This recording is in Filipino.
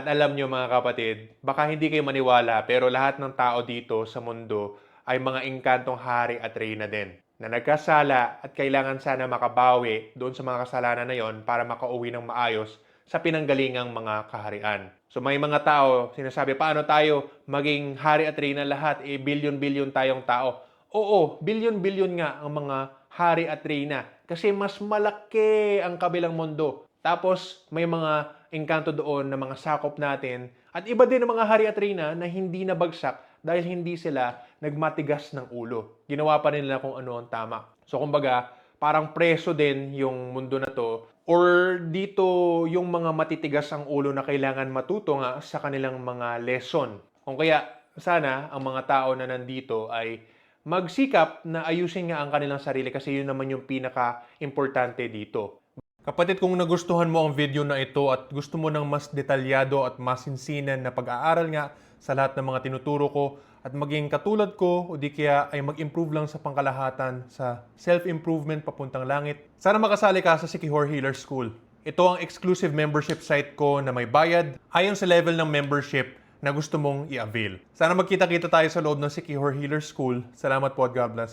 At alam nyo mga kapatid, baka hindi kayo maniwala pero lahat ng tao dito sa mundo ay mga engkantong hari at reyna din na nagkasala at kailangan sana makabawi doon sa mga kasalanan na yon para makauwi ng maayos sa pinanggalingang mga kaharian. So may mga tao sinasabi, paano tayo maging hari at reyna lahat? Bilyon-bilyon tayong tao. Oo, bilyon-bilyon nga ang mga hari at reyna kasi mas malaki ang kabilang mundo. Tapos may mga engkanto doon na mga sakop natin at iba din ang mga hari at reyna na hindi nabagsak dahil hindi sila nagmatigas ng ulo. Ginawa pa rin nila kung ano ang tama. So kumbaga, parang preso din yung mundo na to or dito yung mga matitigas ang ulo na kailangan matuto nga sa kanilang mga lesson. Kung kaya sana ang mga tao na nandito ay magsikap na ayusin nga ang kanilang sarili kasi yun naman yung pinaka-importante dito. Kapatid, kung nagustuhan mo ang video na ito at gusto mo ng mas detalyado at masinsinan na pag-aaral nga sa lahat ng mga tinuturo ko at maging katulad ko o di kaya ay mag-improve lang sa pangkalahatan sa self-improvement papuntang langit, sana makasali ka sa Sikihor Healer School. Ito ang exclusive membership site ko na may bayad ayon sa level ng membership na gusto mong i-avail. Sana magkita-kita tayo sa loob ng Sikihor Healer School. Salamat po at God bless.